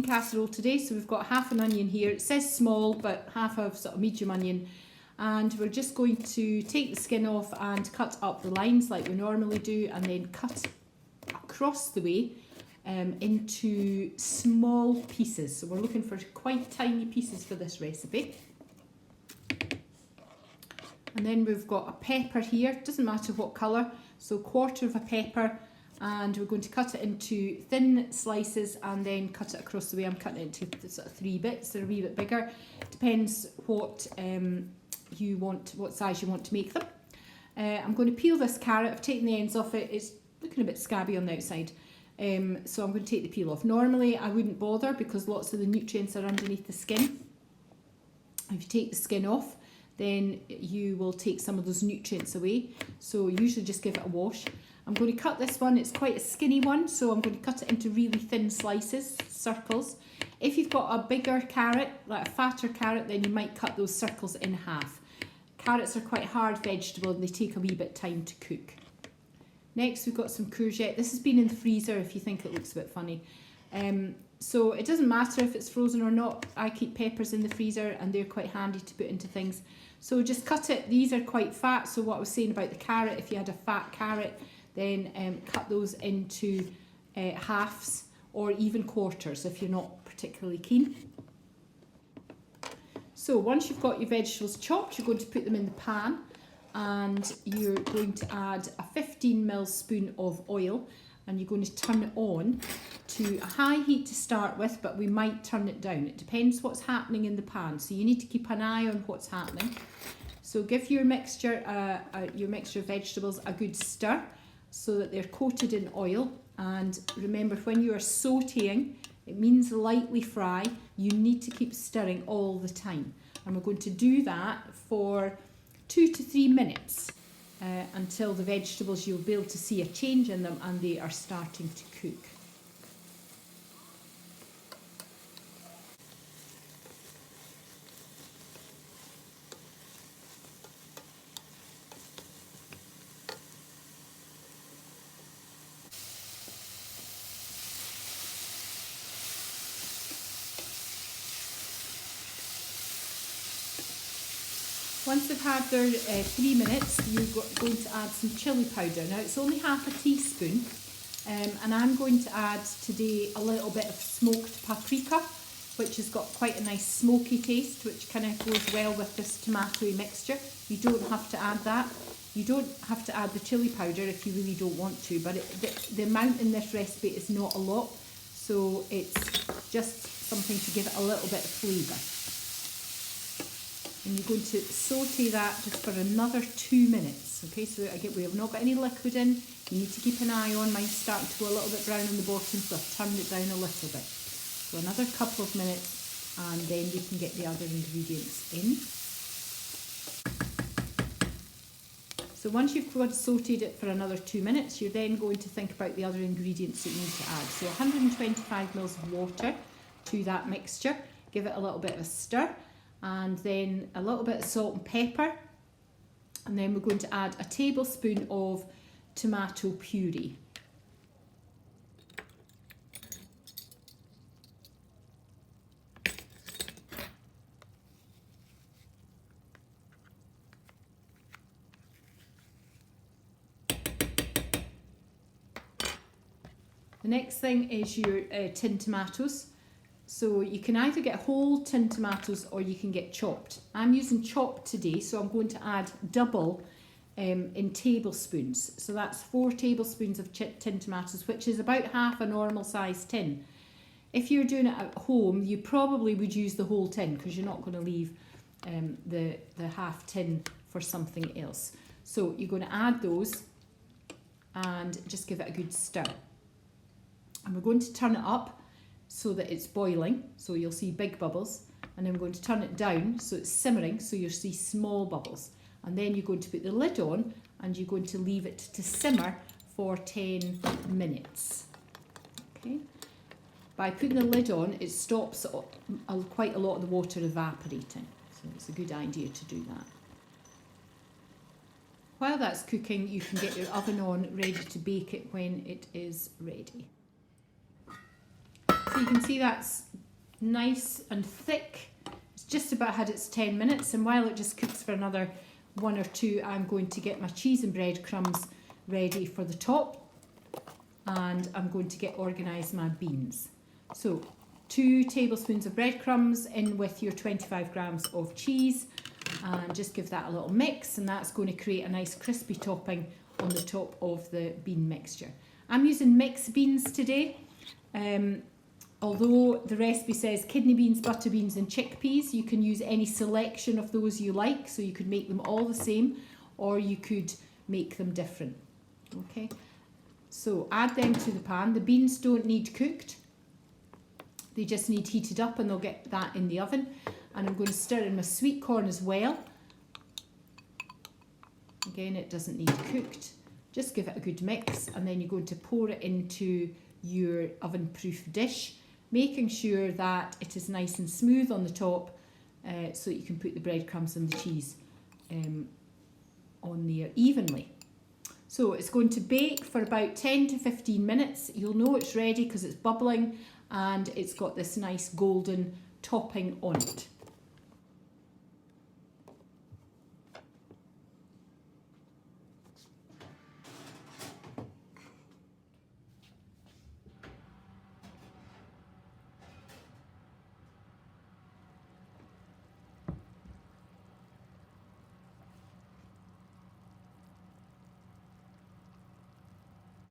casserole today, so we've got half an onion here. It says small, but half a sort of medium onion. And we're just going to take the skin off and cut up the lines like we normally do, and then cut across the way into small pieces. So we're looking for quite tiny pieces for this recipe. And then we've got a pepper here, doesn't matter what colour, so 1/4 of a pepper, and we're going to cut it into thin slices and then cut it across the way. I'm cutting it into sort of 3 bits, they're a wee bit bigger. Depends what what size you want to make them. I'm going to peel this carrot. I've taken the ends off it. It's looking a bit scabby on the outside, so I'm going to take the peel off. Normally I wouldn't bother because lots of the nutrients are underneath the skin. If you take the skin off, then you will take some of those nutrients away, so usually just give it a wash. I'm going to cut this one. It's quite a skinny one, so I'm going to cut it into really thin slices, circles. If you've got a bigger carrot, like a fatter carrot, then you might cut those circles in half. Carrots are quite a hard vegetable and they take a wee bit of time to cook. Next we've got some courgette. This has been in the freezer if you think it looks a bit funny. So it doesn't matter if it's frozen or not. I keep peppers in the freezer and they're quite handy to put into things. So just cut it. These are quite fat, so what I was saying about the carrot, if you had a fat carrot, then cut those into halves or even quarters if you're not particularly keen. So once you've got your vegetables chopped, you're going to put them in the pan, and you're going to add a 15 spoon of oil, and you're going to turn it on to a high heat to start with, but we might turn it down. It depends what's happening in the pan, so you need to keep an eye on what's happening. So give your mixture of vegetables a good stir so that they're coated in oil. And remember, when you are sauteing, it means lightly fry. You need to keep stirring all the time, and we're going to do that for 2 to 3 minutes until the vegetables, you'll be able to see a change in them and they are starting to cook. Once they've had their 3 minutes, you're going to add some chilli powder. Now it's only half a teaspoon, and I'm going to add today a little bit of smoked paprika, which has got quite a nice smoky taste, which kind of goes well with this tomatoey mixture. You don't have to add that. You don't have to add the chilli powder if you really don't want to, but the amount in this recipe is not a lot, so it's just something to give it a little bit of flavour. And you're going to saute that just for another 2 minutes. Okay, so again, we have not got any liquid in. You need to keep an eye on. Mine's starting to go a little bit brown on the bottom, so I've turned it down a little bit. So another couple of minutes, and then you can get the other ingredients in. So once you've sauteed it for another 2 minutes, you're then going to think about the other ingredients that you need to add. So 125 ml of water to that mixture. Give it a little bit of a stir, and then a little bit of salt and pepper, and then we're going to add a tablespoon of tomato puree. The next thing is your tinned tomatoes. So you can either get whole tinned tomatoes or you can get chopped. I'm using chopped today, so I'm going to add double in tablespoons. So that's 4 tablespoons of tinned tomatoes, which is about half a normal size tin. If you're doing it at home, you probably would use the whole tin because you're not going to leave the half tin for something else. So you're going to add those and just give it a good stir. And we're going to turn it up so that it's boiling, so you'll see big bubbles, and then we're going to turn it down so it's simmering, so you'll see small bubbles, and then you're going to put the lid on and you're going to leave it to simmer for 10 minutes. Okay. By putting the lid on, it stops quite a lot of the water evaporating, so it's a good idea to do that. While that's cooking, you can get your oven on ready to bake it when it is ready. So you can see that's nice and thick. It's just about had its 10 minutes, and while it just cooks for another 1 or 2, I'm going to get my cheese and breadcrumbs ready for the top, and I'm going to get organised my beans. So 2 tablespoons of breadcrumbs in with your 25 grams of cheese, and just give that a little mix, and that's going to create a nice crispy topping on the top of the bean mixture. I'm using mixed beans today. Although the recipe says kidney beans, butter beans and chickpeas, you can use any selection of those you like, so you could make them all the same or you could make them different. Okay, so add them to the pan. The beans don't need cooked, they just need heated up, and they'll get that in the oven. And I'm going to stir in my sweet corn as well. Again, it doesn't need cooked. Just give it a good mix, and then you're going to pour it into your oven-proof dish, making sure that it is nice and smooth on the top, so that you can put the breadcrumbs and the cheese on there evenly. So it's going to bake for about 10 to 15 minutes. You'll know it's ready because it's bubbling and it's got this nice golden topping on it.